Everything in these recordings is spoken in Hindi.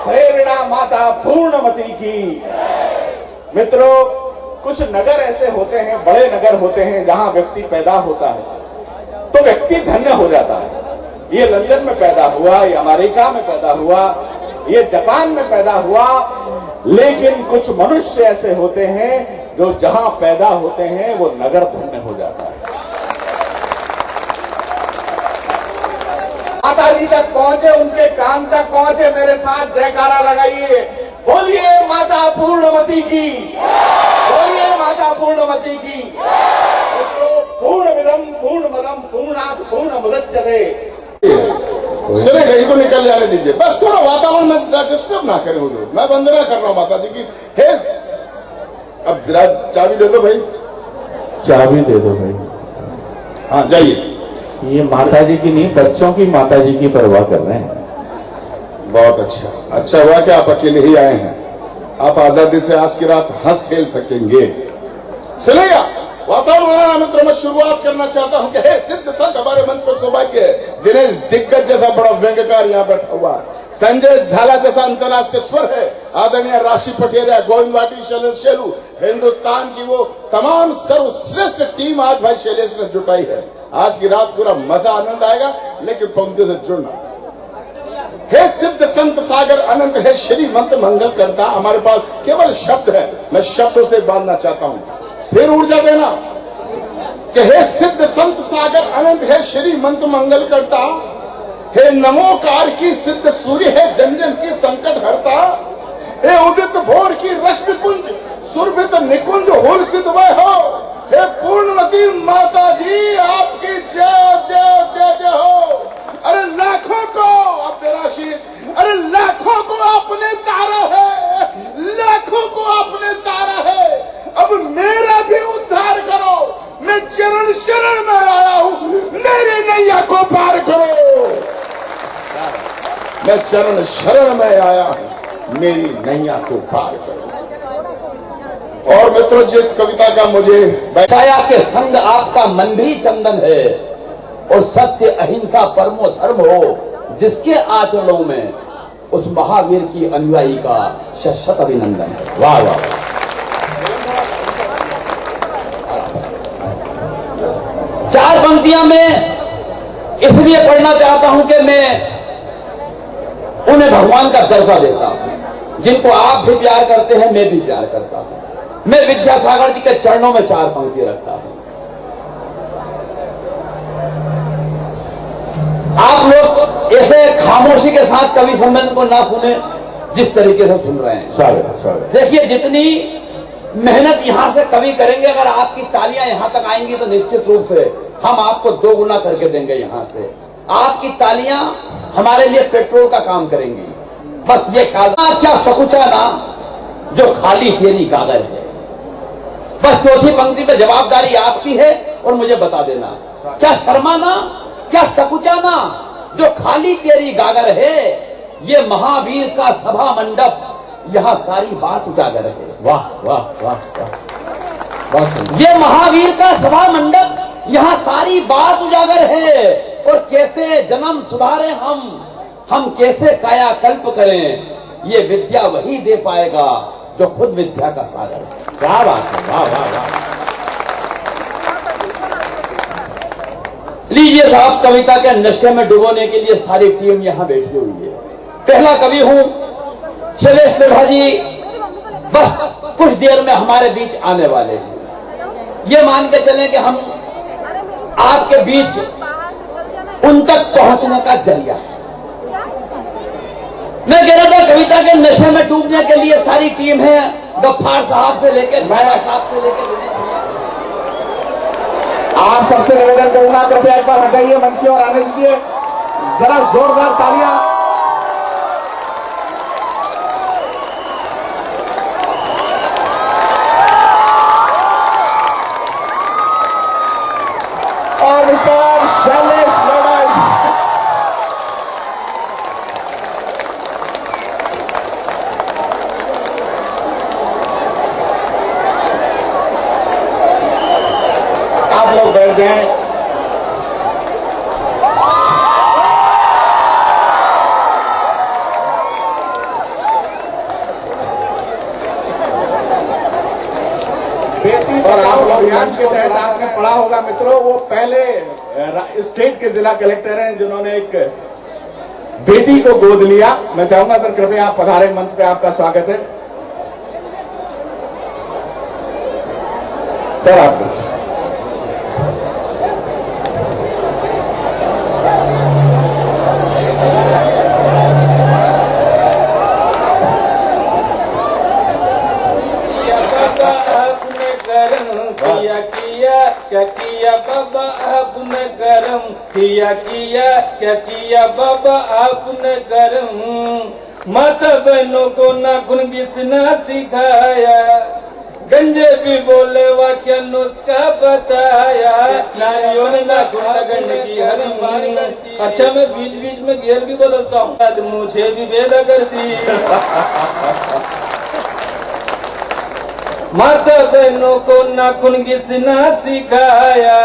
प्रेरणा माता पूर्णमती की। मित्रों, कुछ नगर ऐसे होते हैं, बड़े नगर होते हैं, जहां व्यक्ति पैदा होता है तो व्यक्ति धन्य हो जाता है। ये लंदन में पैदा हुआ, ये अमेरिका में पैदा हुआ, ये जापान में पैदा हुआ, लेकिन कुछ मनुष्य ऐसे होते हैं जो जहां पैदा होते हैं वो नगर धन्य हो जाता है। माता जी तक पहुंचे, उनके कान तक पहुंचे, मेरे साथ जयकारा लगाइए, बोलिए माता पूर्णमती की, बोलिए माता पूर्णमती की। पूर्णमिदं पूर्णमदं पूर्णात् पूर्णमुदच्यते। सुने कहीं को निकल जाने दीजिए, बस थोड़ा वातावरण में डिस्टर्ब ना करें हुजूर। मैं वंदना कर रहा हूँ माता जी की। हे अब चाबी दे दो भाई, चाबी दे दो भाई। हाँ जाइए। ये माता जी की नहीं, बच्चों की माता जी की परवाह कर रहे हैं। बहुत अच्छा, अच्छा हुआ कि आप अकेले ही आए हैं। आप आजादी से आज की रात हंस खेल सकेंगे। चलेगा वातावरण बनाना। मित्रों, मैं शुरुआत करना चाहता हूं कि हे सिद्ध संत, हमारे मंच पर सौभाग्य है, दिनेश दिग्गज जैसा बड़ा व्यंग्यकार यहाँ बैठा हुआ है, संजय झाला जैसा अंतर्राष्ट्रीय स्वर है, आदरणीय राशि पटेल, गोविंद वाटी, शैलेश शेलू, हिंदुस्तान की वो तमाम सर्वश्रेष्ठ टीम आज भाई शैलेश ने जुटाई है। आज की रात पूरा मजा आनंद आएगा, लेकिन पंक्तियों से जुड़ना। हे सिद्ध संत सागर अनंत, है श्रीमंत मंगल करता। हमारे पास केवल शब्द है, मैं शब्दों से बांधना चाहता हूं, फिर ऊर्जा देना कि हे सिद्ध संत सागर अनंत, है श्रीमंत मंगल करता। हे नमोकार की सिद्ध सूर्य, है जन जन की संकट हरता। हे उदित भोर की रश्मि पुंज, सुरभित निकुंज होल सिद्ध वह हो। हे पूर्णमती माता जी, आपकी जय जय जय जय हो। अरे लाखों को अब राशि, अरे लाखों को आपने तारा है, लाखों को आपने तारा है। अब मेरा भी उद्धार करो, मैं चरण शरण में आया हूं, मेरी नैया को पार करो। मैं चरण शरण में आया हूं, मेरी नैया को पार करो। और मित्रों, जिस कविता का मुझे छाया के संग आपका मन भी चंदन है, और सत्य अहिंसा परमो धर्म हो जिसके आचरणों में, उस महावीर की अनुयायी का शत अभिनंदन है। वाह वाह। चार पंक्तियां मैं इसलिए पढ़ना चाहता हूं कि मैं उन्हें भगवान का दर्जा देता हूं, जिनको आप भी प्यार करते हैं, मैं भी प्यार करता हूं। मैं विद्यासागर जी के चरणों में चार पंक्ति रखता हूं। आप लोग ऐसे खामोशी के साथ कवि सम्मेलन को ना सुने जिस तरीके से सुन रहे हैं। स्वागत। देखिए, जितनी मेहनत यहां से कवि करेंगे, अगर आपकी तालियां यहां तक आएंगी तो निश्चित रूप से हम आपको 2 गुना करके देंगे। यहां से आपकी तालियां हमारे लिए पेट्रोल का काम करेंगी। बस ये ख्याल, क्या सकुचाना जो खाली तेरी गागर है। बस चौथी पंक्ति पे जवाबदारी आपकी है और मुझे बता देना, क्या शर्माना, क्या सकुचाना जो खाली तेरी गागर है। ये महावीर का सभा मंडप, यहां सारी बात उजागर है। वाह वाह वाह वाह। ये महावीर का सभा मंडप, यहां सारी बात उजागर है। और कैसे जन्म सुधारे हम कैसे कायाकल्प करें, ये विद्या वही दे पाएगा जो खुद विद्या का सागर है। क्या बात है, वाह वाह वाह। लीजिए साहब, कविता के नशे में डुबोने के लिए सारी टीम यहां बैठी हुई है। पहला कवि हूं शैलेश लोढ़ा जी, बस कुछ देर में हमारे बीच आने वाले हैं। ये मान के चलें कि हम आपके बीच उन तक पहुंचने का जरिया है। मैं कह रहा था, कविता के नशे में डूबने के लिए सारी टीम है, गफ्फार साहब से लेकर झाला साहब से लेकर। आप सबसे निवेदन करूंगा, कृपया एक बार हटाइए, मंच की ओर आने दीजिए, जरा जोरदार तालियां। और मिस्टर शैलेश लोढ़ा। आप लोग बैठ जाएं। अभियान के तहत आपने पढ़ा होगा मित्रों, वो पहले स्टेट के जिला कलेक्टर हैं जिन्होंने एक बेटी को गोद लिया। मैं चाहूंगा सर कृपया आप पधारे, मंच पे आपका स्वागत है। सर आप क्या किया बाबा आपने गरम, किया क्या किया बाबा आपने गरम। माता बहनों को नाखून घिसना सिखाया, गंजे भी बोले वाक्य नुस्खा बताया, नारियों ने नाखून लगने की हरम। अच्छा मैं बीच बीच में गियर भी बदलता हूँ, मुझे भी बेदा कर दी। माता बहनों को नाखून घिसना सिखाया,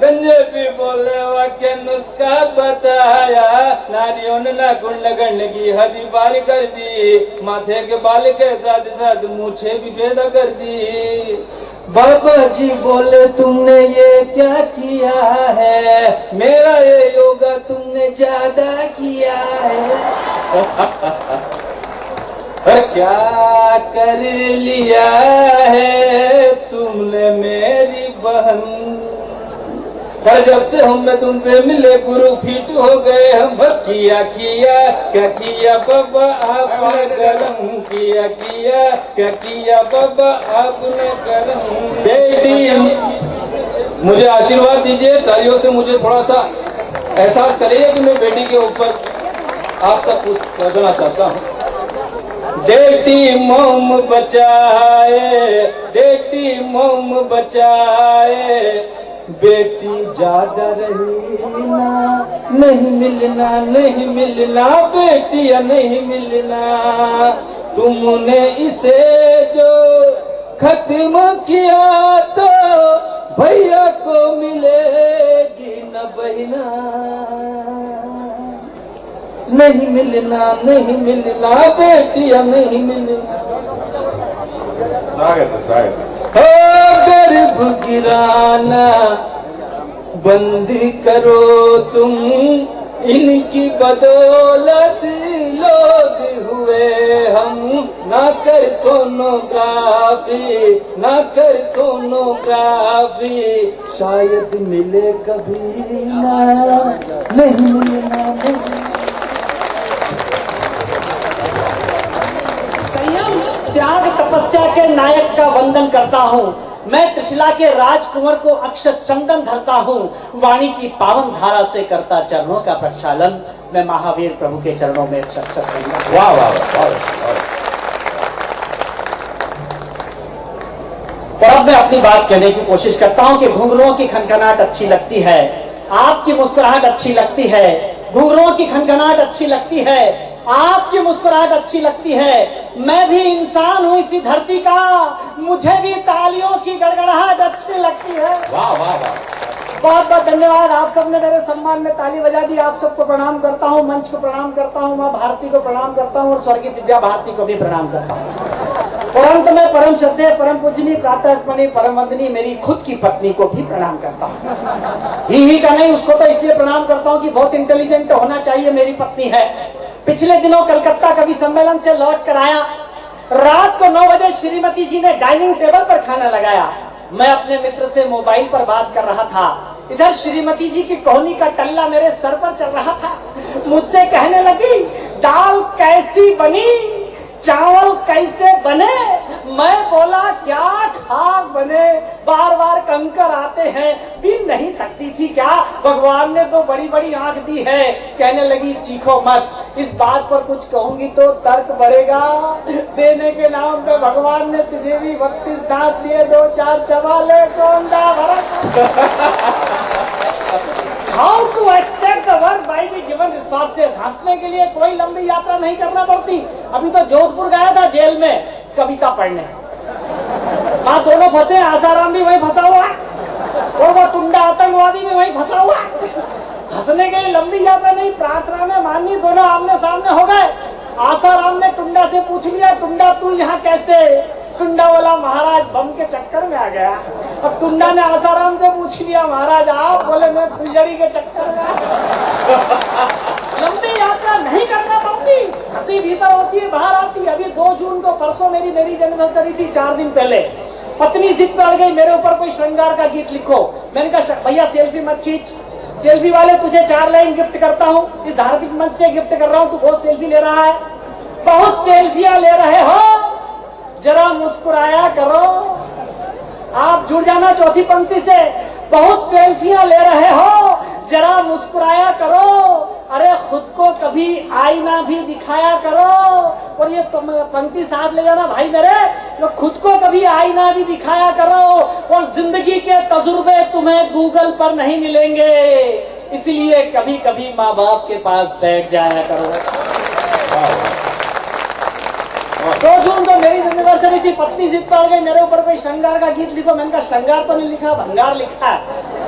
गंजे भी बोले वाक्य नुस्खा बताया, नारियों ने नाखून लगने की हदी बारी कर दी, माथे के बाल के साथ साथ मूछे भी बेदा कर दी। बाबा जी बोले तुमने ये क्या किया है, मेरा ये योगा तुमने ज्यादा किया है। क्या कर लिया है तुमने मेरी बहन, पर जब से हम तुमसे मिले गुरु फिट हो गए हम। किया क्या किया बाबा आपने गरम, किया क्या किया बाबा आपने गरम। बेटी मुझे आशीर्वाद दीजिए, तालियों से मुझे थोड़ा सा एहसास करिए कि मैं बेटी के ऊपर आप तक कुछ पहुंचना चाहता हूँ। बेटी मोम बचाए, बेटी मोम बचाए, बेटी ज्यादा रही ना, नहीं मिलना नहीं मिलना, बेटिया नहीं मिलना। तुमने इसे जो खत्म किया तो भैया को मिलेगी न बहिना। नहीं मिलना नहीं मिलना, बेटिया नहीं मिलना। स्वागत है, स्वागत हो गर्भ गिराना बंद करो तुम, इनकी बदौलत लोग हुए हम। ना कर सोनोग्राफी, ना कर सोनोग्राफी, शायद मिले कभी ना, नहीं मिलना नहीं। त्याग तपस्या के नायक का वंदन करता हूँ मैं, त्रिशिला के राजकुंवर को अक्षत चंदन धरता हूँ, वाणी की पावन धारा से करता चरणों का प्रक्षालन। मैं महावीर प्रभु के चरणों में शत वाह वाह वाह। और अब मैं अपनी बात कहने की कोशिश करता हूँ कि घुंघरुओं की खनखनाहट अच्छी लगती है, आपकी मुस्कुराहट अच्छी लगती है, घुंघरुओं की खनखनाहट अच्छी लगती है, आपकी मुस्कुराहट अच्छी लगती है। मैं भी इंसान हूँ इसी धरती का, मुझे भी तालियों की गड़गड़ाहट अच्छी लगती है। वाह वाह वाह। बहुत बहुत धन्यवाद, आप सबने मेरे सम्मान में ताली बजा दी। आप सबको प्रणाम करता हूँ, मंच को प्रणाम करता हूँ, माँ भारती को प्रणाम करता हूँ और स्वर्गीय दिव्या भारती को भी प्रणाम करता हूँ। और अंत में परम श्रद्धेय, परम पूजनीय, प्रातः स्मरणीय, परम वंदनीय मेरी खुद की पत्नी को भी प्रणाम करता हूँ। ही का नहीं, उसको तो इसलिए प्रणाम करता हूँ कि बहुत इंटेलिजेंट होना चाहिए, मेरी पत्नी है। पिछले दिनों कलकत्ता कवि सम्मेलन से लौट कर आया, रात को 9 बजे श्रीमती जी ने डाइनिंग टेबल पर खाना लगाया। मैं अपने मित्र से मोबाइल पर बात कर रहा था, इधर श्रीमती जी की कोहनी का टल्ला मेरे सर पर चल रहा था। मुझसे कहने लगी, दाल कैसी बनी, चावल कैसे बने। मैं बोला, क्या खाक बने, बार बार कंकर आते हैं, पी नहीं सकती थी क्या, भगवान ने तो बड़ी बड़ी आंख दी है। कहने लगी, चीखो मत, इस बात पर कुछ कहूंगी तो तर्क बढ़ेगा। देने के नाम पे भगवान ने तुझे भी 32 दांत दिए, 2-4 चबाले कोंडा Bharat. How to extract the work by the given resources। हंसने के लिए कोई लंबी यात्रा नहीं करना पड़ती। अभी तो जोधपुर गया था जेल में कविता पढ़ने, वहां दोनों फंसे, आसाराम भी वहीं फंसा हुआ और वो टुंडा आतंकवादी भी वहीं फंसा हुआ। हंसने के लिए लंबी यात्रा नहीं, प्रार्थना में माननी दोनों आमने सामने हो गए। आसाराम ने टुंडा से पूछ लिया, टुंडा तू यहाँ कैसे। टुंडा बोला, महाराज बम के चक्कर में आ गया। अब टुंडा ने आसाराम से पूछ लिया, महाराज आप बोले मैं फुलझड़ी के चक्कर में। लंबी यात्रा नहीं करना पड़ती, हंसी भीतर होती है बाहर आती है। अभी 2 जून को परसों मेरी एनिवर्सरी थी, 4 दिन पहले पत्नी जिद पे अड़ गई, मेरे ऊपर कोई श्रृंगार का गीत लिखो। मैंने कहा भैया सेल्फी मत खींच, सेल्फी वाले तुझे 4 लाइन गिफ्ट करता हूँ, इस धार्मिक मंच से गिफ्ट कर रहा हूँ, तू बहुत सेल्फी ले रहा है, बहुत सेल्फियां ले रहे हो, जरा मुस्कुराया करो। आप जुड़ जाना चौथी पंक्ति से, बहुत सेल्फियां ले रहे हो, जरा मुस्कुराया करो। अरे खुद को कभी आईना भी दिखाया करो। और ये पंक्ति साथ ले जाना भाई मेरे, तो खुद को कभी आईना भी दिखाया करो। और जिंदगी के तजुर्बे तुम्हें गूगल पर नहीं मिलेंगे, इसलिए कभी कभी माँ बाप के पास बैठ जाया करो। 2 जून को मेरी एनिवर्सरी थी, पत्नी जिद पड़ गई, मेरे ऊपर कोई श्रृंगार का गीत लिखो। मैंने कहा श्रृंगार तो नहीं लिखा, भंगार लिखा है,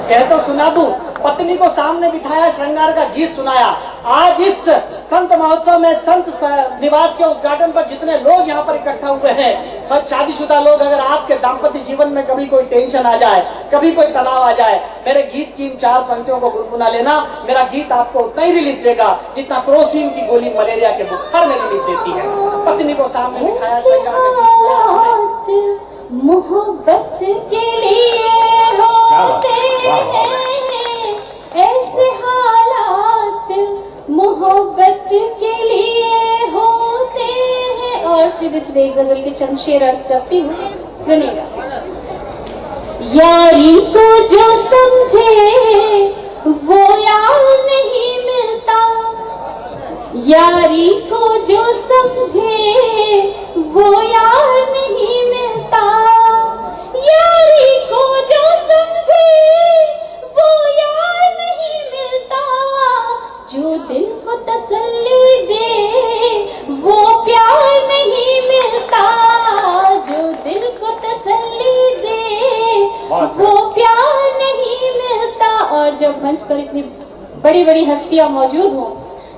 कह तो सुना दूं। पत्नी को सामने बिठाया, श्रृंगार का गीत सुनाया। आज इस संत महोत्सव में, संत निवास के उद्घाटन पर जितने लोग यहाँ पर इकट्ठा हुए हैं, सब शादीशुदा लोग, अगर आपके दाम्पत्य जीवन में कभी कोई टेंशन आ जाए, कभी कोई तनाव आ जाए, मेरे गीत की इन 4 पंक्तियों को गुनगुना लेना। मेरा गीत आपको उतना ही रिलीफ देगा जितना क्रोसिन की गोली मलेरिया के बुखार में रिलीफ देती है। पत्नी को सामने बिठाया, श्रृंगार का गीत, मोहब्बत के लिए होते हैं ऐसे हालात, मोहब्बत के लिए होते हैं। और सीधे सीधे एक गजल के चंद शेर अर्ज करती हूँ, सुनिएगा। यारी को जो समझे वो यार नहीं मिलता, यारी को जो समझे वो यार नहीं मिलता, यारी को जो समझे वो यार नहीं मिलता, जो दिल को तसल्ली दे वो प्यार नहीं मिलता, जो दिल को तसल्ली दे वो प्यार नहीं मिलता। और जब मंच पर इतनी बड़ी बड़ी हस्तियां मौजूद हों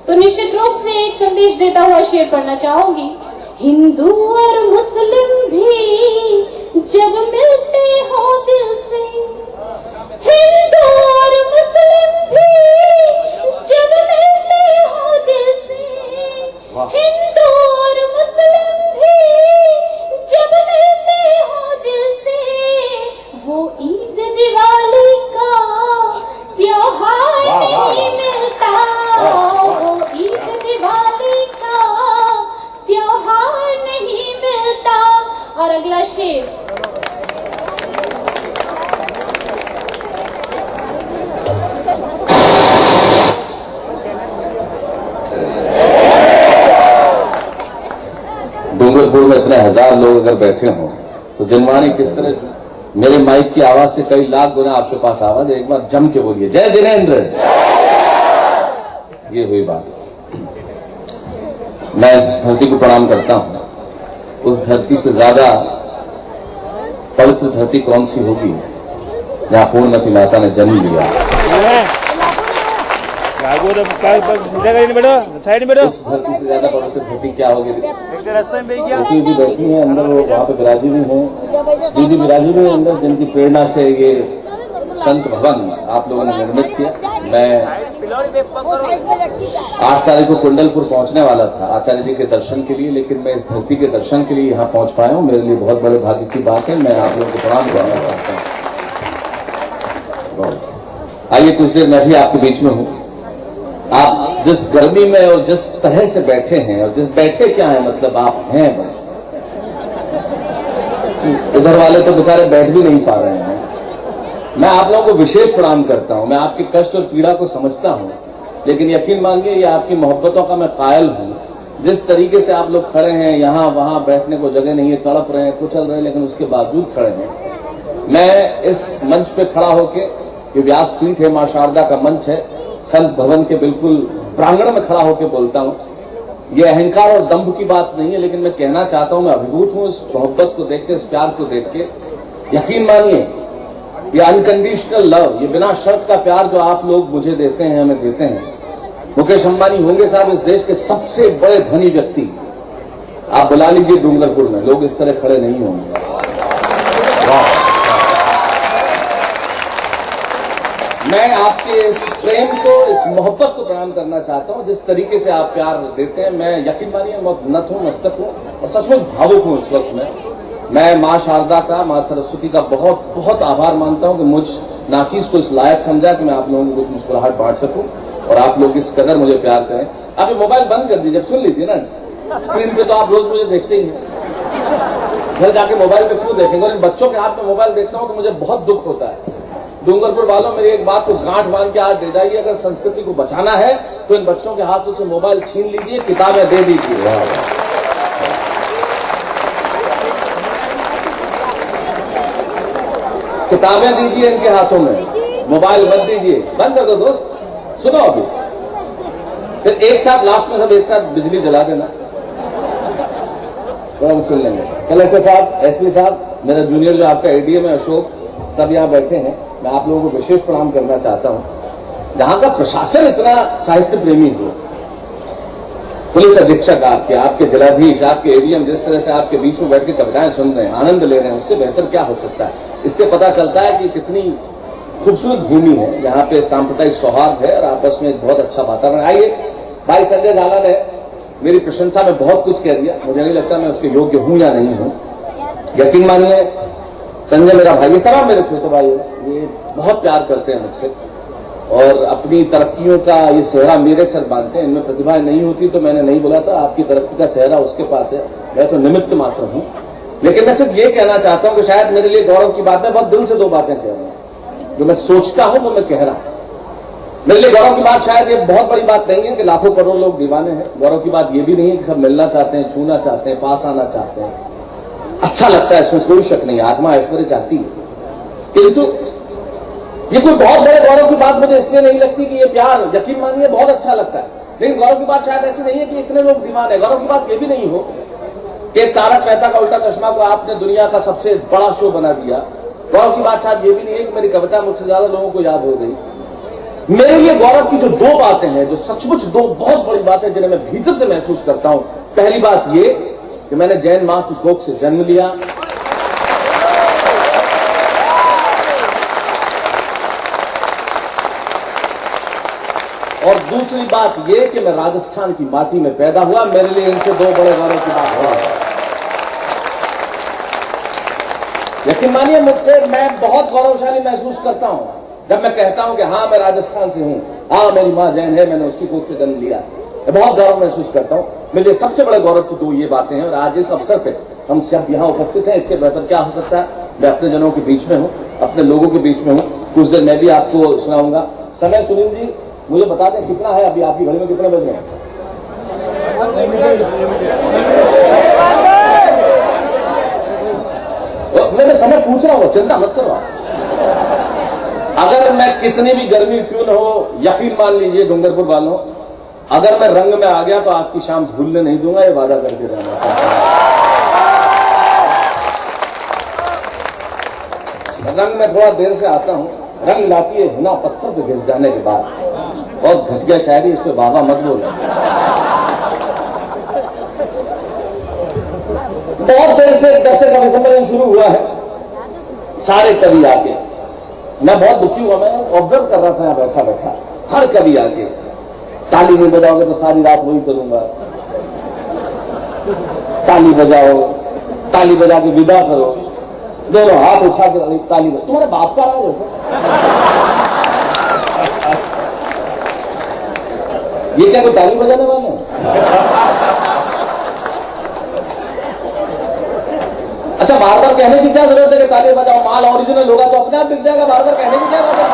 तो निश्चित रूप से एक संदेश देता हुआ शेर पढ़ना चाहूंगी। हिंदू और मुस्लिम भी जब मिलते हो दिल से, हिंदू और मुस्लिम भी जब मिलते हो दिल से, हिंदू और मुस्लिम भी जब मिलते हो दिल से, वो ईद दिवाली का त्योहार नहीं मिलता, वो ईद दिवाली का त्योहार नहीं मिलता। और अगला शेर, डूंगरपुर में इतने 1000 लोग अगर बैठे हों तो जिनवाणी किस तरह, मेरे माइक की आवाज से कई लाख गुना आपके पास आवाज है। एक बार जम के बोलिए, जय जिनेंद्र। ये हुई बात। मैं इस धरती को प्रणाम करता हूं। उस धरती से ज्यादा पवित्र धरती कौन सी होगी जहां पूर्णमती माता ने जन्म लिया। उस धरती से ज्यादा पवित्र धरती क्या होगी? दीदी भी बैठी है अंदर, वो वहाँ पे विराजी भी है, दीदी विराजी भी है अंदर, जिनकी प्रेरणा से ये संत भवन आप लोगों ने निर्मित किया। मैं 8 तारीख को कुंडलपुर पहुंचने वाला था आचार्य जी के दर्शन के लिए, लेकिन मैं इस धरती के दर्शन के लिए यहाँ पहुंच पाया हूँ। मेरे लिए बहुत बड़े भाग्य की बात है। मैं आप लोगों को प्रणाम करना चाहता हूँ। आइए कुछ देर मैं भी आपके बीच में हूँ। आप जिस गर्मी में और जिस तरह से बैठे हैं, और जिस बैठे क्या है मतलब आप हैं बस, इधर वाले तो बेचारे बैठ भी नहीं पा रहे हैं। मैं आप लोगों को विशेष प्रणाम करता हूं। मैं आपके कष्ट और पीड़ा को समझता हूं, लेकिन यकीन मानिए ये आपकी मोहब्बतों का मैं कायल हूं। जिस तरीके से आप लोग खड़े हैं, यहां वहां बैठने को जगह नहीं है, तड़प रहे हैं, कुचल रहे हैं, लेकिन उसके बावजूद खड़े हैं। मैं इस मंच पे खड़ा होके, ये व्यासपीठ है, मां शारदा का मंच है, संत भवन के बिल्कुल प्रांगण में खड़ा होकर बोलता हूं। ये अहंकार और दंभ की बात नहीं है, लेकिन मैं कहना चाहता हूं, मैं अभिभूत हूं इस मोहब्बत को देख के, इस प्यार को देख के। यकीन मानिए ये अनकंडीशनल लव, ये बिना शर्त का प्यार जो आप लोग मुझे देते हैं, हमें देते हैं। मुकेश अंबानी होंगे साहब इस देश के सबसे बड़े धनी व्यक्ति, आप बुला लीजिए डूंगरपुर में, लोग इस तरह खड़े नहीं होंगे। मैं आपके इस प्रेम को, इस मोहब्बत को प्रणाम करना चाहता हूं। जिस तरीके से आप प्यार देते हैं, मैं यकीन मानिए बहुत नत हूं, मस्तक हूं और सचमुच भावुक हूं इस वक्त मैं माँ शारदा का, माँ सरस्वती का बहुत बहुत आभार मानता हूं कि मुझ नाचीज को इस लायक समझा कि मैं आप लोगों को कुछ मुस्कुराहट बांट सकूं और आप लोग इस कदर मुझे प्यार करें। आप ये मोबाइल बंद कर दीजिए, सुन लीजिए ना, स्क्रीन पे तो आप रोज मुझे देखते ही हैं, घर जाके मोबाइल पे क्यों देखेंगे? और इन बच्चों के हाथ में मोबाइल देखता हूं तो मुझे बहुत दुख होता है। डूंगरपुर वालों, मेरी एक बात को गांठ बांध के आज दे जाइए, अगर संस्कृति को बचाना है तो इन बच्चों के हाथों से मोबाइल छीन लीजिए, किताबें दे दीजिए। किताबें दीजिए इनके हाथों में, मोबाइल मत दीजिए, बंद कर दो दोस्त। सुनो अभी, फिर एक साथ लास्ट में सब एक साथ बिजली जला देना, तो हम सुन लेंगे। कलेक्टर साहब, एसपी साहब, मेरा जूनियर जो आपका एडीएम है अशोक, सब यहाँ बैठे हैं। मैं आप लोगों को विशेष प्रणाम करना चाहता हूं। जहां का प्रशासन इतना साहित्य प्रेमी हो, पुलिस अधीक्षक आपके, आपके जिलाधीश, आपके एडीएम जिस तरह से आपके बीच में बैठ के कविताएं सुन रहे हैं, आनंद ले रहे हैं, उससे बेहतर क्या हो सकता है? इससे पता चलता है कि कितनी खूबसूरत भूमि है जहां पे सांप्रदायिक सौहार्द है और आपस में एक बहुत अच्छा वातावरण। आइए, भाई संजय झाला ने मेरी प्रशंसा में बहुत कुछ कह दिया, मुझे नहीं लगता मैं उसके योग्य हूं या नहीं हूं। यकीन मानिए, संजय मेरा भाई, इस तरह मेरे छोटे भाई ये बहुत प्यार करते हैं मुझसे और अपनी तरक्कियों का ये सेहरा मेरे सर बांधते हैं। इनमें प्रतिभाएं नहीं होती तो मैंने नहीं बोला था आपकी तरक्की का सेहरा उसके पास है, मैं तो निमित्त मात्र हूं। लेकिन मैं सिर्फ ये कहना चाहता हूं कि शायद मेरे लिए गौरव की बात है, बहुत दिल से दो बातें कह रहा हूं, जो मैं सोचता हूं वो मैं कह रहा हूं। मेरे लिए गौरव की बात शायद ये बहुत बड़ी बात नहीं है कि लाखों करोड़ लोग दीवाने हैं। गौरव की बात ये भी नहीं है कि सब मिलना चाहते हैं, छूना चाहते हैं, पास आना चाहते हैं। अच्छा लगता है, इसमें कोई शक नहीं, आत्मा ऐश्वर्य चाहती है, किंतु ये कोई बहुत बड़े गौरव की बात मुझे इसलिए नहीं लगती कि ये प्यार, यकीन मानिए, बहुत अच्छा लगता है। लेकिन गौरव की बात शायद ऐसी नहीं है कि इतने लोग दीवाने। गौरव की बात ये भी नहीं हो कि तारक मेहता का उल्टा चश्मा को आपने दुनिया का सबसे बड़ा शो बना दिया। गौरव की बात शायद ये भी नहीं है कि मेरी कविता मुझसे ज्यादा लोगों को याद हो गई। मेरे लिए गौरव की जो दो बातें हैं, जो सचमुच दो बहुत बड़ी बातें जिन्हें मैं भीतर से महसूस करता हूं, पहली बात ये कि मैंने जैन मां की कोख से जन्म लिया, और दूसरी बात यह कि मैं राजस्थान की माटी में पैदा हुआ। मेरे लिए इनसे दो बड़े गौरव की बात हुआ। यकीन मानिए, मुझसे मैं बहुत गौरवशाली महसूस करता हूं जब मैं कहता हूं कि हाँ मैं राजस्थान से हूं, हाँ मेरी मां जैन है, मैंने उसकी कोख से जन्म लिया। मैं बहुत गौरव महसूस करता हूं। मेरे लिए सबसे बड़े गौरव की दो ये बातें हैं और आज इस अवसर पे हम सब यहाँ उपस्थित हैं, इससे बेहतर क्या हो सकता है? मैं अपने जनों के बीच में हूं, अपने लोगों के बीच में हूं। कुछ देर मैं भी आपको सुनाऊंगा। समय सुनील जी मुझे बता दें कितना है अभी, आपकी घड़ी में कितने बज रहे हैं? मैं समय पूछ रहा हूं, चिंता मत करो। अगर मैं कितनी भी गर्मी क्यों न हो, यकीन मान लीजिए डूंगरपुर वालों, अगर मैं रंग में आ गया तो आपकी शाम भूलने नहीं दूंगा, ये वादा करके रहना। रंग में थोड़ा देर से आता हूं, रंग लाती है हिना पत्थर पे घिस जाने के बाद। बहुत घटिया शायरी, इस पे बाबा मत बोलो। बहुत देर से जब से कवि सम्मेलन शुरू हुआ है, सारे कवि आके, मैं बहुत दुखी हुआ। मैं ऑब्जर्व कर रहा था यहाँ बैठा बैठा, हर कवि आके, ताली नहीं बजाओगे तो सारी रात वही करूंगा, ताली बजाओ, ताली बजा के विदा करो, दोनों हाथ उठा के ताली बजाओ। तुम्हारे बाप का राज है ये क्या कोई ताली बजाने वाले हैं? अच्छा, बार बार कहने की क्या जरूरत है कि ताली बजाओ? माल ओरिजिनल होगा तो अपने आप बिक जाएगा, बार बार कहने की क्या बात है?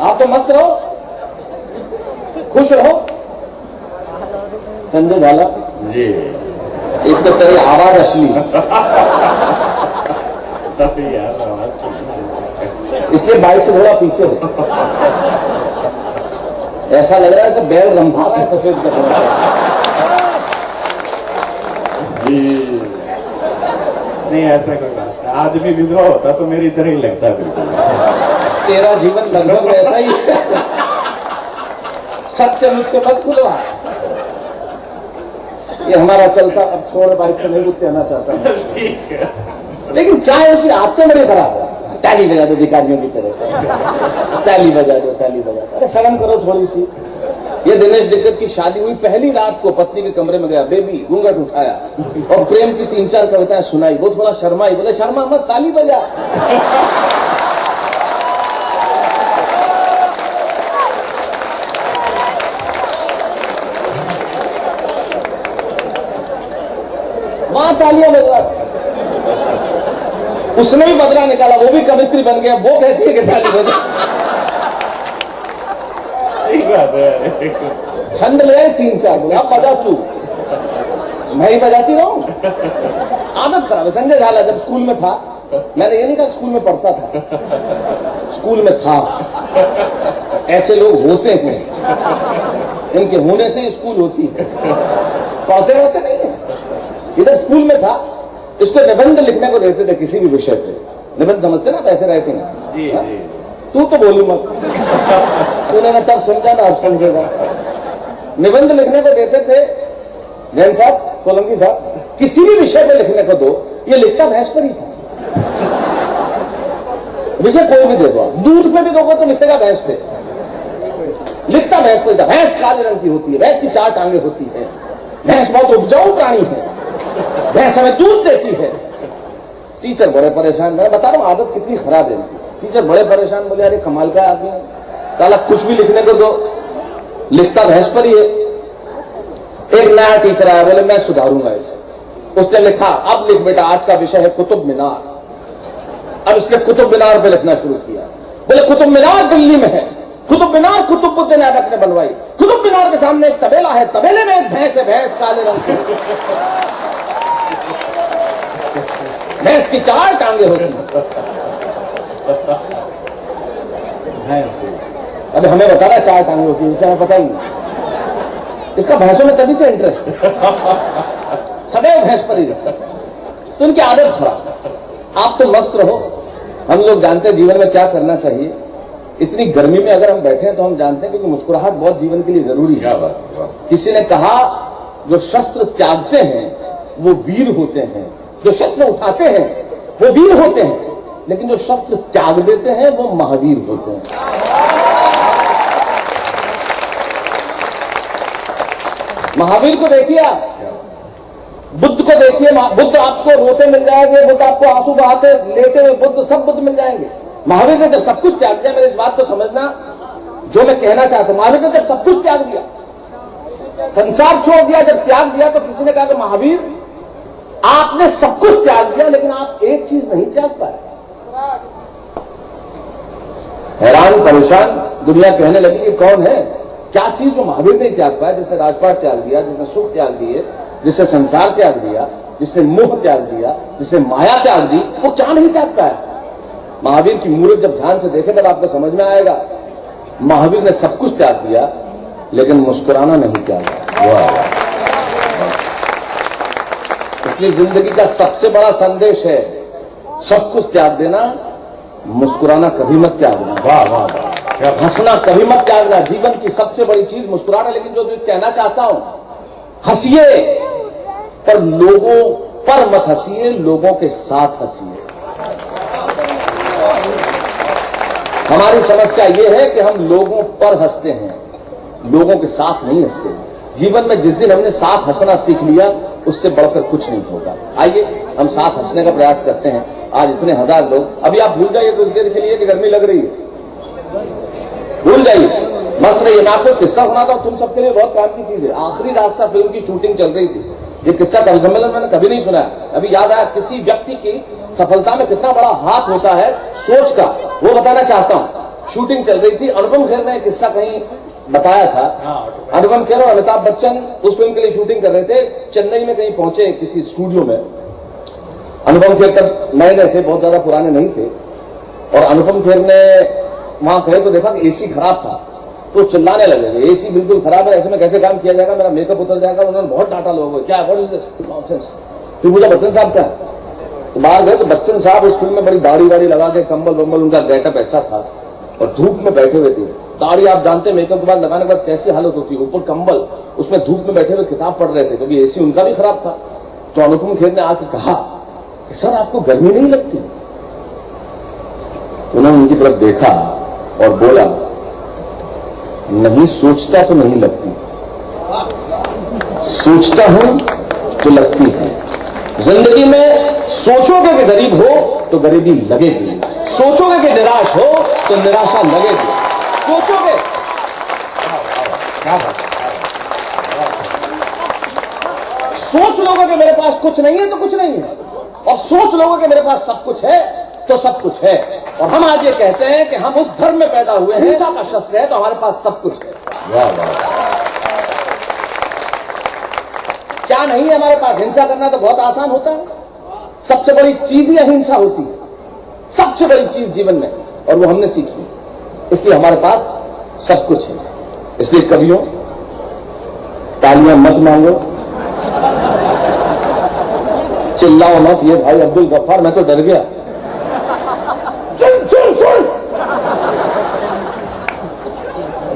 आप तो मस्त रहो, खुश रहो। संजय झाला जी, एक तो तेरी आवाज असली, इसलिए बाइक से थोड़ा पीछे हो। ऐसा लग रहा है जैसे बैल रंभा रहा है सफेद का। जी नहीं, ऐसा कोई बात नहीं। आदमी विधवा होता तो मेरी तरह ही लगता है बिल्कुल। तेरा जीवन लगभग ऐसा ही है। सत्य मुझसे मत खुलवा। ये हमारा चलता, अब छोड़, बाइक से नहीं कुछ कहना चाहता हूं। ठीक है। लेकिन क्या है कि आदतें बड़ी खराब है। ताली बजा दो भिखारियों की तरह, ताली बजा दो, ताली बजा दो। अरे शर्म करो थोड़ी सी। ये दिनेश दिक्कत की शादी हुई, पहली रात को पत्नी के कमरे में गया, बेबी घूंघट उठाया और प्रेम की 3-4 कविताएं सुनाई। वो थोड़ा शर्माई, बोले शर्मा मत, ताली बजा। वहां तालियां बजा। उसने भी बदला निकाला, वो भी कवित्री बन गया। वो कहती है कि ताली बजा। ठीक बात है। छंद ले आए 3-4, बोले अब बजा तू, मैं ही बजाती रहूं। आदत खराब है। संजय झाला जब स्कूल में था, मैंने ये नहीं कहा स्कूल में पढ़ता था, स्कूल में था। ऐसे लोग होते हैं, इनके होने से स्कूल होती है, पढ़ते रहते नहीं है। इधर स्कूल में था, इसको निबंध लिखने को देते थे किसी भी विषय पे। निबंध समझते ना, पैसे रहते हैं। जी जी। तू तो बोलू मत, तूने ना तब समझा ना अब समझेगा। निबंध लिखने को देते थे, जैन साहब, सोलंकी साहब, किसी भी विषय पे लिखने को दो, ये लिखता भैंस पर ही था। विषय कोई भी दे दो, दूध पे भी दोगे तो लिखेगा भैंस पे, लिखता भैंस पर था। भैंस काले रंग की होती है, भैंस की 4 टांगे होती है, भैंस बहुत उपजाऊ प्राणी है, भैंस हमें दूध देती है। टीचर बड़े परेशान, मैं बता रहा हूं आदत कितनी खराब है इनकी। टीचर बड़े परेशान, बोले अरे कमाल का आदमी है, साला कुछ भी लिखने को दो, लिखता भैंस पर ही है। एक नया टीचर आया, बोले मैं सुधारूंगा इसे। उसने लिखा, अब लिख बेटा, आज का विषय है कुतुब मीनार। अब इसने कुतुब मीनार पे लिखना शुरू किया। बोले कुतुब मीनार दिल्ली में है, कुतुब मीनार कुतुबुद्दीन ऐबक ने बनवाई। कुतुब मीनार के सामने एक तबेला है, तबेले में एक भैंस है, भैंस काले रंग की, भैंस की 4 टांगे होती हैं। अभी हमें बता रहा है 4 टांगे होती है, इसे हमें पता ही नहीं। इसका भैंसों में तभी से इंटरेस्ट है, सदैव भैंस पर ही रहता। तो इनकी आदत खराब। आप तो मस्त रहो, हम लोग जानते हैं जीवन में क्या करना चाहिए। इतनी गर्मी में अगर हम बैठे हैं तो हम जानते हैं, क्योंकि मुस्कुराहट बहुत जीवन के लिए जरूरी है। क्या बात है। किसी ने कहा, जो शस्त्र त्यागते हैं वो वीर होते हैं, जो शस्त्र उठाते हैं वो वीर होते हैं, लेकिन जो शस्त्र त्याग देते हैं वो महावीर होते हैं। महावीर को देखिए, बुद्ध को देखिए, बुद्ध आपको रोते मिल जाएंगे, बुद्ध आपको आंसू बहाते लेते हुए बुद्ध, सब बुद्ध मिल जाएंगे। महावीर ने जब सब कुछ त्याग दिया, मेरे इस बात को समझना जो मैं कहना चाहता हूं, महावीर ने जब सब कुछ त्याग दिया, संसार छोड़ दिया, जब त्याग दिया तो किसी ने कहा कि महावीर आपने सब कुछ त्याग दिया, लेकिन आप एक चीज नहीं त्याग पाए। हैरान परेशान दुनिया कहने लगी कि कौन है, क्या चीज जो महावीर नहीं त्याग पाया, जिसने राजपाट त्याग दिया, जिसने सुख त्याग दिए, जिसने संसार त्याग दिया, जिसने मोह त्याग दिया, जिसने माया त्याग दी, वो क्या नहीं त्याग पाया। महावीर की मूर्त जब ध्यान से देखे तब आपको समझ में आएगा, महावीर ने सब कुछ त्याग दिया लेकिन मुस्कुराना नहीं त्यागा। इसलिए जिंदगी का सबसे बड़ा संदेश है, सब कुछ त्याग देना, मुस्कुराना कभी मत त्यागना। वाह वाह वाह। हंसना कभी मत त्यागना। जीवन की सबसे बड़ी चीज मुस्कुराना। लेकिन जो चीज कहना चाहता हूं, हंसिए पर लोगों पर मत हंसिए, लोगों के साथ हंसिए। हमारी समस्या यह है कि हम लोगों पर हंसते हैं, लोगों के साथ नहीं हंसते। जीवन में जिस दिन हमने साथ हंसना सीख लिया, उससे बढ़कर कुछ नहीं होगा। आइए हम साथ हंसने का प्रयास करते हैं। आज इतने 1000 लोग, अभी आप भूल जाइए कुछ देर के लिए कि गर्मी लग रही है, भूल जाइए, मस्त रहिए। मैं आपको किस्सा सुनाता हूं, तुम सबके लिए बहुत काम की चीज है। आखिरी रास्ता फिल्म की शूटिंग चल रही थी। ये किस्सा कवि सम्मेलन मैंने कभी नहीं सुना। अभी याद आया, किसी व्यक्ति की सफलता में कितना बड़ा हाथ होता है सोच का, वो बताना चाहता हूं। शूटिंग चल रही थी, अनुपम खेर ने किस्सा कहीं बताया था। अनुपम खेर और अमिताभ बच्चन उस फिल्म के लिए शूटिंग कर रहे थे। चेन्नई में कहीं पहुंचे किसी स्टूडियो में। अनुपम खेर तब नए नए थे, बहुत ज्यादा पुराने नहीं थे। और अनुपम खेर ने वहां गए तो देखा कि एसी खराब था, तो चिल्लाने लगे, एसी बिल्कुल खराब है, ऐसे में कैसे काम किया जाएगा, मेरा मेकअप उतर जाएगा। उन्होंने बहुत डांटा लोगों को, क्या व्हाट इज दिस नॉनसेंस। फिर पूछा बच्चन साहब क्या, तो बाहर गए तो बच्चन साहब उस फिल्म में बड़ी दाढ़ी वाड़ी लगा के, कंबल वंबल, उनका गेटअप ऐसा था और धूप में बैठे हुए थे। दाढ़ी आप जानते हैं मेकअप के बाद लगाने के बाद कैसी हालत होती है, ऊपर कंबल, उसमें धूप में बैठे हुए किताब पढ़ रहे थे क्योंकि एसी उनका भी खराब था। तो अनुपम खेर ने आके कहा कि सर आपको गर्मी नहीं लगती? तो उन्होंने उनकी तरफ देखा और बोला, नहीं सोचता तो नहीं लगती, सोचता हूं तो लगती है। जिंदगी में सोचोगे कि गरीब हो तो गरीबी लगेगी, सोचोगे कि निराश हो तो निराशा लगेगी, सोचोगे सोच लोगे कि मेरे पास कुछ नहीं है तो कुछ नहीं है, और सोच लोगे कि मेरे पास सब कुछ है तो सब कुछ है। और हम आज ये कहते हैं कि हम उस धर्म में पैदा हुए हैं, हिंसा का शस्त्र है तो हमारे पास सब कुछ है। क्या नहीं है हमारे पास? हिंसा करना तो बहुत आसान होता है, सबसे बड़ी चीज ही अहिंसा होती है, सबसे बड़ी चीज जीवन में, और वो हमने सीखी, इसलिए हमारे पास सब कुछ है। इसलिए कवियों, तालियां मत मांगो, चिल्लाओ मत। ये भाई अब्दुल गफ्फार, मैं तो डर गया। सुन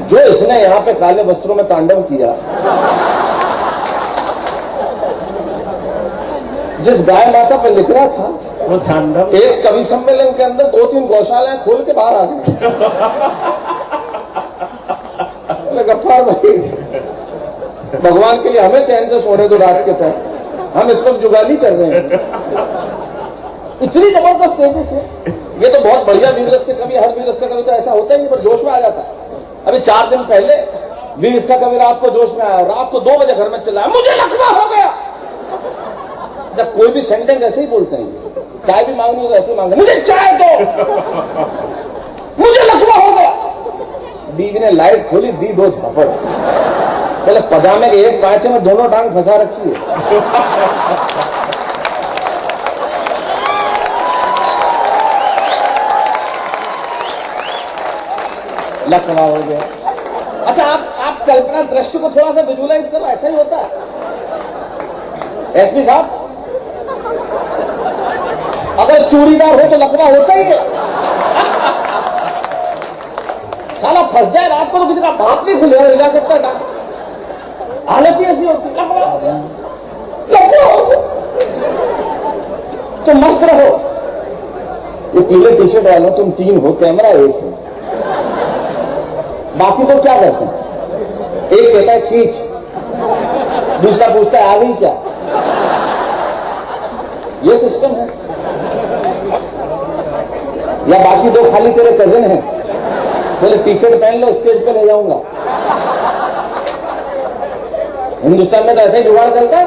जो इसने यहां पे काले वस्त्रों में तांडव किया, जिस गाय माता पर लिख रहा था वो सांडव, एक कवि सम्मेलन के अंदर 2-3 गौशालाएं खोल के बाहर आ गए। गफ्फार भाई, भगवान के लिए हमें चैन से सोने दो रात के टाइम, हम इस वक्त जुगाली कर रहे हैं। इतनी जबरदस्त तेजी से, ये तो बहुत बढ़िया वीर रस के कवि, हर वीर रस का कवि तो ऐसा होता ही नहीं, पर जोश में आ जाता है। अभी 4 दिन पहले वीर रस का कवि रात को जोश में आया, रात को 2 बजे घर में चिल्लाया, मुझे लकवा हो गया। जब कोई भी सेंटेंस ऐसे ही बोलते हैं, चाय भी मांगनी हो तो ऐसे ही मांगते, मुझे चाय दो, मुझे लकवा हो गया। बीवी ने लाइट खोली, दी 2 झापड़, बोले पजामे के एक पांचे में दोनों टांग फंसा रखी है। लकवा हो गया। अच्छा, आप कल्पना दृश्य को थोड़ा सा विजुअलाइज करो, ऐसा ही होता है। एसपी साहब, अगर चूड़ीदार हो तो लकवा होता ही है। साला फंस जाए रात को तो किसी का भाप नहीं खुलेगा, हिला सकता था, हालत ही ऐसी होती। लकवा हो गया, लकवा हो गया। तो मस्त रहो। ये पीले टी शर्ट वालों, तुम 3 हो, कैमरा 1 है, बाकी तो क्या करते हैं? एक कहता है खींच, दूसरा पूछता है आ गई क्या? ये सिस्टम है। या बाकी 2 खाली तेरे कजिन हैं, बोले टी शर्ट पहन लो, स्टेज पे ले जाऊंगा। हिंदुस्तान में तो ऐसा ही जुगाड़ चलता है।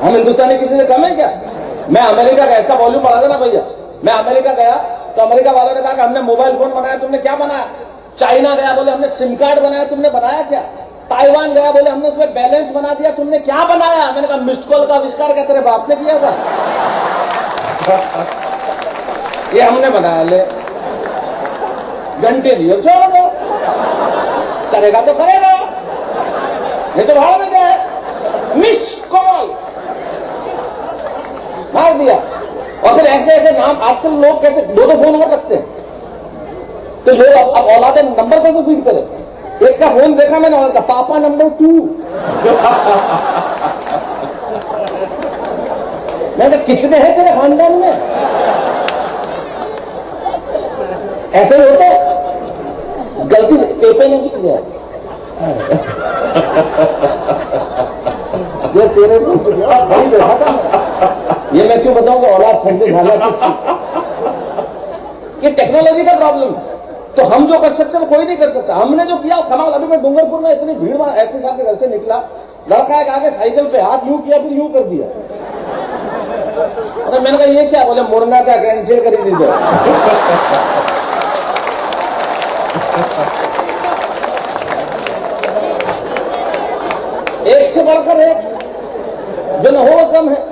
हम हिंदुस्तानी किसी से कम है क्या? मैं अमेरिका गया, इसका वॉल्यूम बढ़ा देना भैया। मैं अमेरिका गया तो अमेरिका वालों ने कहा कि हमने मोबाइल फोन बनाया, तुमने क्या बनाया? चाइना गया, बोले हमने सिम कार्ड बनाया, तुमने बनाया क्या? ताइवान गया, बोले हमने उसमें बैलेंस बना दिया, तुमने क्या बनाया? मैंने कहा मिस्ड कॉल का आविष्कार क्या तेरे बाप ने किया था? ये हमने बनाया। ले घंटे दिए, छोड़ दो, करेगा तो करेगा, नहीं तो भाड़ में क्या है? मिस्ड कॉल मार दिया। और फिर ऐसे ऐसे नाम, आजकल लोग कैसे 2 फोन और रखते हैं, तो लोग अब औलादे नंबर कैसे फीड करें? एक का फोन देखा मैंने, औलाद का पापा नंबर 2। मैं तो कितने हैं तेरे खानदान में? ऐसे ही होते, गलती से पेपे ने लिख दिया, ये तेरे को भाई बैठा था। ये मैं क्यों बताऊंगा, औलाद संजय झाला की, ये टेक्नोलॉजी का प्रॉब्लम है। तो हम जो कर सकते हैं वो कोई नहीं कर सकता। हमने जो किया कमाल। अभी मैं डूंगरपुर में इतनी भीड़ में एसपी साहब के घर से निकला, लड़का एक आगे साइकिल पे हाथ यूं किया, फिर यूं कर दिया। अरे मैंने कहा ये क्या? बोले मुड़ना था, कैंसिल कर दीजिए। एक से बढ़कर एक, जो न हो वो कम है।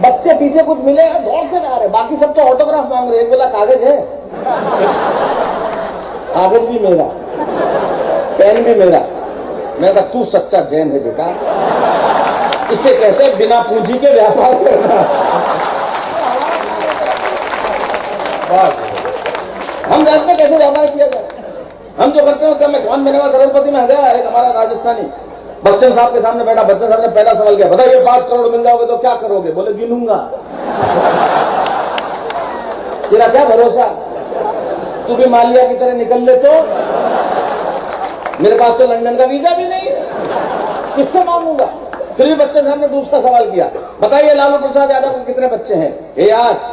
बच्चे पीछे कुछ मिलेगा दौड़ के आ रहे, बाकी सब तो ऑटोग्राफ मांग रहे। एक बोला कागज है, कागज भी मेरा, पेन भी मेरा। मैं कहा तू सच्चा जैन है बेटा, इसे कहते हैं बिना पूंजी के व्यापार करना। हम जानते हैं कैसे व्यापार किया जाए। हम जो करते हैं क्या मैं कौन बनेगा करोड़पति में गया एक हमारा राजस्थानी बच्चन साहब के सामने बैठा, बच्चन साहब ने पहला सवाल किया, बताइए 5 करोड़ मिल जाओगे तो क्या करोगे? बोले गिनूंगा। तेरा क्या भरोसा, तू भी मालिया की तरह निकल ले तो? मेरे पास तो लंदन का वीजा भी नहीं, किससे मांगूंगा? फिर भी बच्चन साहब ने दूसरा सवाल किया, बताइए लालू प्रसाद यादव के कितने बच्चे हैं? 8।